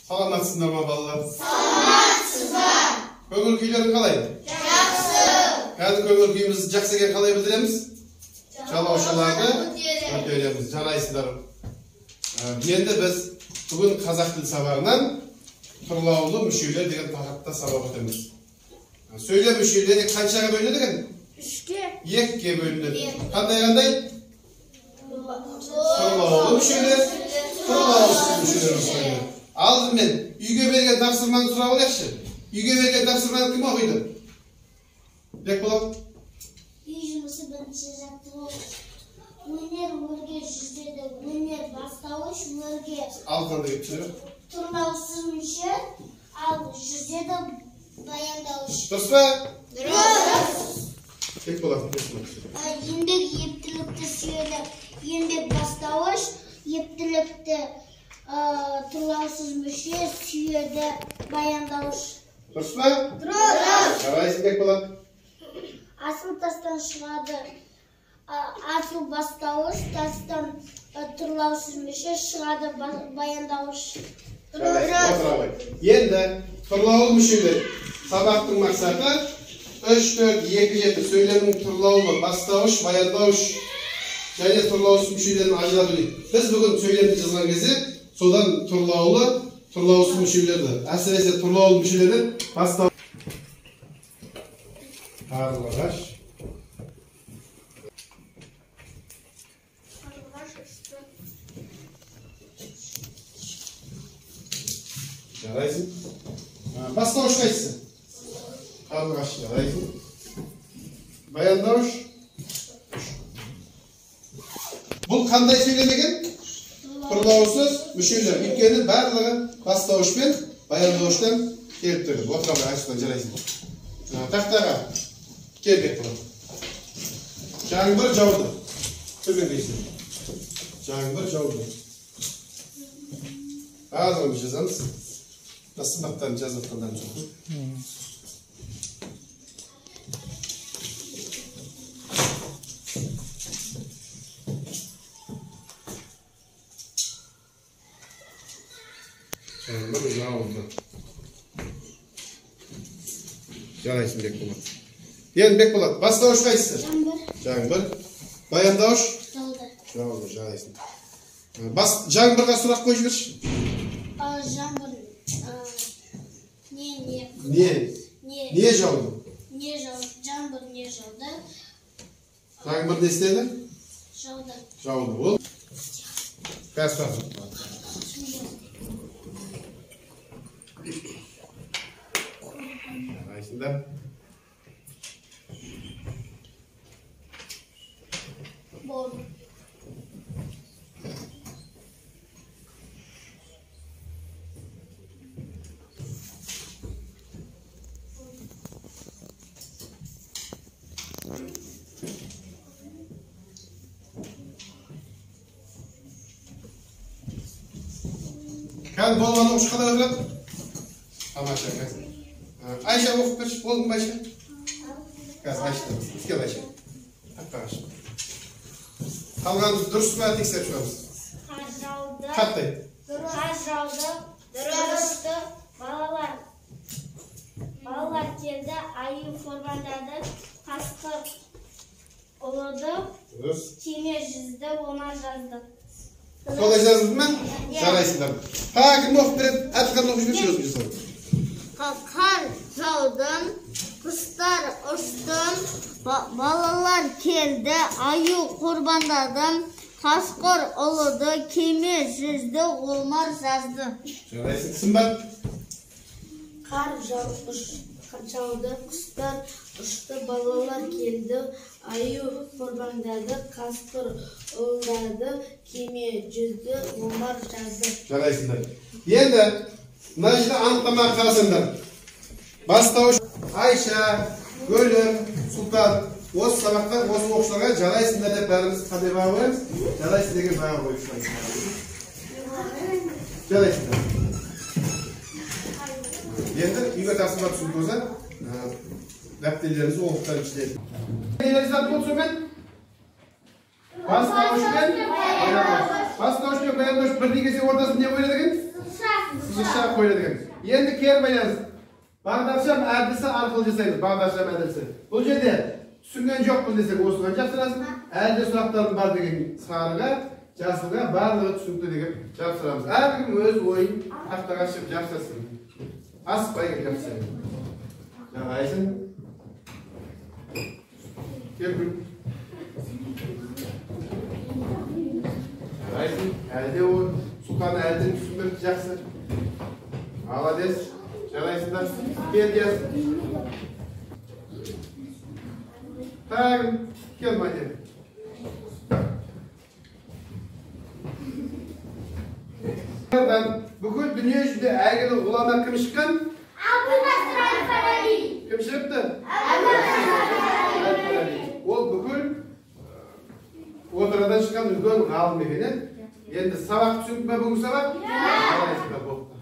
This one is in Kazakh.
Саламатсыздар ма балалар? Саламатсыздар. Көңіл күйлерің қалай? Жақсы. Қазір көңіл күйіміз жақсы екен қалай білдіреміз? Жалаушаларды көтереміз. Жарайсыздар. Енді біз бүгін қазақ тіл сабағынан тұрлаулы мүшелер деген тақырыпта сабақ өтеміз. Сөйлем мүшелері қаншаға бөлінеді екен? 3-ке. 2-ке бөлінеді. Қандай? Тұрлаулы мүшелер, тұрлаусыз мүшелер бөлінеді. Алдымен үйге берген тапсырманы сұрап алайықшы. Үйге берген тапсырманы кім оқиды? Бекболат. Үй жұмысы бірінші жаттығу. Өнер өрге жүзеді. Өнер бастауыш өрге. Ал қандай түсіріп? Тұрлаусыз мүше, ал жүзеді баяндауыш. Дұрыс па? Дұрыс. Бекболат. Еңбек ептілікті сүйеді. Еңбек бастауыш, ептілікті тұрлаусыз мүше, сүйеді баяндауыш. Дұрыс па? Дұрыс. Жарайсың Бекболат. Асыл тастан шығады. Асыл бастауыш, тастан тұрлаусыз мүше, шығады баяндауыш. Дұрыс. Енді тұрлаулы мүшелер сабақтың мақсаты 3-4-2-7 сөйлемнің тұрлаулы бастауыш, баяндауыш және тұрлаусыз мүшелерін ажырату дейді. Біз бүгін сөйлемді жазған кезде содан тұрлаулы, тұрлаусыз мүшелерді, әсіресе тұрлаулы мүшелерді бастау. Қарлығаш. Жарайсың. Бастауыш қайсысы? Қарлығаш жарайсың. Баяндауыш. Бұл қандай сөйлем екен? Тұрлаусыз мүшелер. Өйткені барлығы бастауыш пен баяндауыштан келіп тұр. Отыра ашықтан жарайсың. Тақтаға келбек болады. Жаңбыр жауды. Көргендейсің. Жаңбыр жауды. Азырын жазамыз. Сымақтарын жазып отқандан жоқ. Жаңбыр жауды. Жарайсың Бекболат. Енді Бекболат, бастауыш қайсысы? Жаңбыр. Баяндауыш? Жауды, жарайсың. Жаңбырға сұрақ қойып жіберші. Жаңбыр. Не жауды? Жаңбыр не жауды? Жаңбыр не істеді? Жауды. Жауды. Ол? Қазір сұрақ. Жарайсыңдар. Болды. Қазір болған оқыш қалай отырады? Тамаша қазір. Айша оқып берші, болдың ба Айша? Қазір Айша, кел Айша. Тақпағаш. Қалғанымыз дұрыс па тексеріп шығамыз? Қар жауды. Қаттай. Қар жауды. Дұрысты. Балалар келді, аю формандады, қасқыр ұлыды, кеме жүзді, омар жазды. Солай жазылды ма? Жарайсыңдар. Кім оқып береді? Әдіқан оқып жүрші өзім жасады. Қар жаудың, құстар ұштың, балалар келді, аю құрбандадым, қасқыр ұлыды, кеме жүзді, омар жазды. Жарайсың. Сымбат. Қар жауды, құстар ұшты, балалар келді, аю құрбандады, қасқыр ұлыды, кеме жүзді, омар жазды. Жарайсыңдар. Енді мына жерде анықтамаға қарасаңдар. Бастауыш Айша, Гүлім, Сұлтан. Осы сабаққа, осы оқушыларға жарайсыңдар деп бәріміз қандай баға қоямыз? Жарайсың деген баға қойып шығамыз. Жарайсыңдар. Енді үйге тапсырма түсіп болса, дәптерлерімізді оқып ішіледі. Нелеріңізді болды сонымен? Бастауыш пен баяндауыш бірдей келсе ортасында не қойылады екен? sızışa koyuladigan. Endi kelmaymiz. Bağdaşlam adresi arqılı jasaymiz. Bağdaşlam adresi. Bu yerda tushungan jo'qman desek, o'sini jaqsirasiz. Endi so'roqlarim bor degan saharaga, jasılga barlig'i tushunti degan jaqsiramiz. Har kim o'z o'yin haqqa chiqib jaqsasin. Asbay jaqsaydi. Aysin. Kelgin. Aysin. Elde o Sultan Eldin tushuntirib jaqsi. Молодец. Жарайсыңдар. Кел кел. Так, кел мадем. Бүкіл дүние жүзінде әйгілі ғұлама кім шыққан? Абу-Насыр әл-Фараби. Кім шығыпты? Абу-Насыр әл-Фараби. Ол бүкіл отырадан шыққан үлкен ғалым екен. Енді сабақ түсініп ме бүгін сабақ? Жарайсыңдар болды.